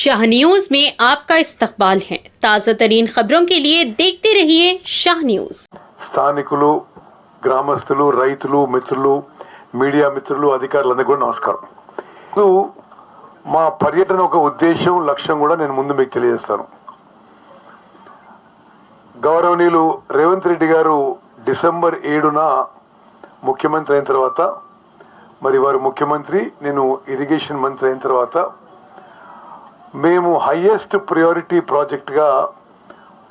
Shah news में आपका इस्तकबाल है। ताज़ा तरीन खबरों के लिए देखते रहिए शाह न्यूज। స్థానికులు గ్రామస్తులు రైతులు మిత్రులు మీడియా మిత్రులు అధికారులందరికీ కూడా నమస్కారం. మా పర్యటన ఒక ఉద్దేశం లక్ష్యం కూడా నేను ముందు మీకు తెలియజేస్తాను. గౌరవనీయులు రేవంత్ రెడ్డి గారు డిసెంబర్ 7న ముఖ్యమంత్రి అయిన తర్వాత, మరి వారు ముఖ్యమంత్రి, నేను ఇరిగేషన్ మంత్రి అయిన తర్వాత మేము హైయెస్ట్ ప్రయారిటీ ప్రాజెక్ట్గా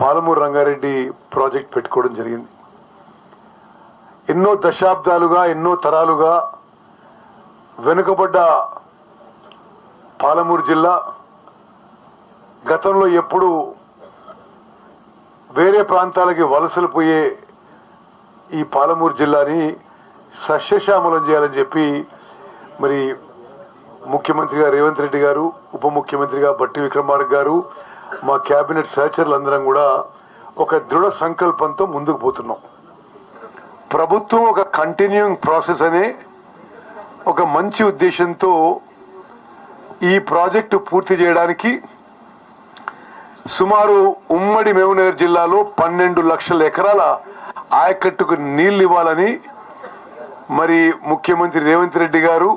పాలమూరు రంగారెడ్డి ప్రాజెక్ట్ పెట్టుకోవడం జరిగింది. ఎన్నో దశాబ్దాలుగా ఎన్నో తరాలుగా వెనుకబడ్డ పాలమూరు జిల్లా గతంలో ఎప్పుడు వేరే ప్రాంతాలకి వలసలు పోయే ఈ పాలమూరు జిల్లాని సస్యశ్యామలం చేయాలని చెప్పి మరి ముఖ్యమంత్రిగా రేవంత్ రెడ్డి గారు, ఉప ముఖ్యమంత్రిగా బట్టి విక్రమార్క గారు, మా క్యాబినెట్ సహచరులు అందరం కూడా ఒక దృఢ సంకల్పంతో ముందుకు పోతున్నాం. ప్రభుత్వం ఒక కంటిన్యూయింగ్ ప్రాసెస్ అనే ఒక మంచి ఉద్దేశంతో ఈ ప్రాజెక్టు పూర్తి చేయడానికి సుమారు ఉమ్మడి మహబూబ్నగర్ జిల్లాలో 12 లక్షల ఎకరాల ఆయకట్టుకు నీళ్లు ఇవ్వాలని మరి ముఖ్యమంత్రి రేవంత్ రెడ్డి గారు,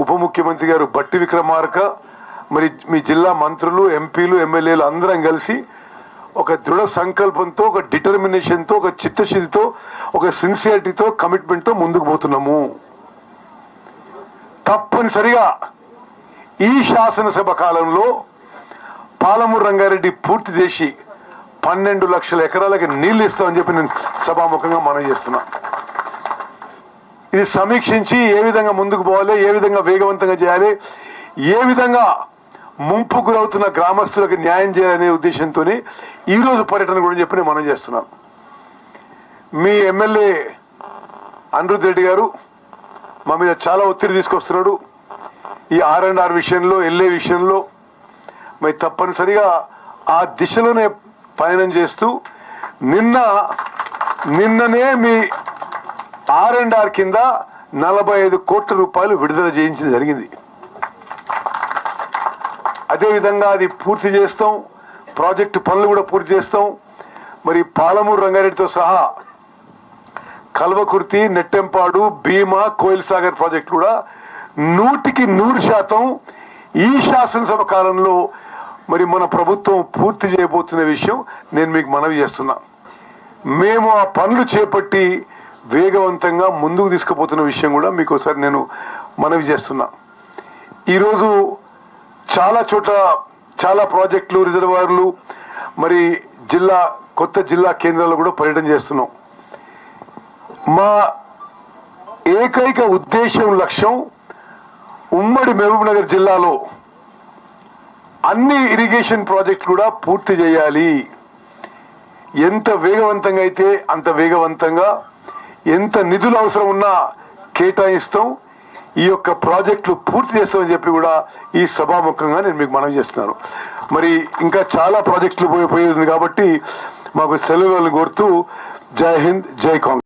ఉప ముఖ్యమంత్రి గారు బట్టి విక్రమార్క, మరి మీ జిల్లా మంత్రులు, ఎంపీలు, ఎమ్మెల్యేలు అందరం కలిసి ఒక దృఢ సంకల్పంతో, ఒక డిటర్మినేషన్తో, ఒక చిత్తశుద్ధితో, ఒక సిన్సియారిటీతో, కమిట్మెంట్తో ముందుకు పోతున్నాము. తప్పనిసరిగా ఈ శాసనసభ కాలంలో పాలమూరు రంగారెడ్డి పూర్తి చేసి 12 లక్షల ఎకరాలకి నీళ్లు ఇస్తామని చెప్పి నేను సభాముఖంగా మనవి చేస్తున్నా. ఇది సమీక్షించి ఏ విధంగా ముందుకు పోవాలి, ఏ విధంగా వేగవంతంగా చేయాలి, ఏ విధంగా ముంపు గురవుతున్న గ్రామస్తులకు న్యాయం చేయాలనే ఉద్దేశంతోనే ఈరోజు పర్యటన గురించి చెప్పి నేను మనం చేస్తున్నాను. మీ ఎమ్మెల్యే అనిరుద్ రెడ్డి గారు మా మీద చాలా ఒత్తిడి తీసుకొస్తున్నాడు. ఈ R&R విషయంలో, LA విషయంలో మరి తప్పనిసరిగా ఆ దిశలోనే పయనం చేస్తూ నిన్ననే మీ R&R కింద 45 కోట్ల రూపాయలు విడుదల చేయించడం జరిగింది. అదేవిధంగా అది పూర్తి చేస్తాం, ప్రాజెక్టు పనులు కూడా పూర్తి చేస్తాం. మరి పాలమూరు రంగారెడ్డితో సహా కల్వకుర్తి, నెట్టెంపాడు, భీమా, కోయిల్ సాగర్ ప్రాజెక్టు కూడా 100% ఈ శాసనసభ కాలంలో మరి మన ప్రభుత్వం పూర్తి చేయబోతున్న విషయం నేను మీకు మనవి చేస్తున్నా. మేము ఆ పనులు చేపట్టి వేగవంతంగా ముందుకు తీసుకుపోతున్న విషయం కూడా మీకు ఒకసారి నేను మనవి చేస్తున్నా. ఈరోజు చాలా చోట్ల చాలా ప్రాజెక్టులు, రిజర్వాయర్లు, మరి కొత్త జిల్లా కేంద్రాల్లో కూడా పర్యటన చేస్తున్నాం. మా ఏకైక ఉద్దేశం, లక్ష్యం ఉమ్మడి మహబూబ్నగర్ జిల్లాలో అన్ని ఇరిగేషన్ ప్రాజెక్టులు కూడా పూర్తి చేయాలి. ఎంత వేగవంతంగా అయితే అంత వేగవంతంగా, ఎంత నిధులు అవసరం ఉన్నా కేటాయిస్తాం, ఈ యొక్క ప్రాజెక్టులు పూర్తి చేస్తామని చెప్పి కూడా ఈ సభాముఖంగా నేను మీకు మనవి చేస్తున్నాను. మరి ఇంకా చాలా ప్రాజెక్టులు పోయేది కాబట్టి మాకు సెలవులను కోరుతూ జై హింద్, జై కాంగ్రెస్.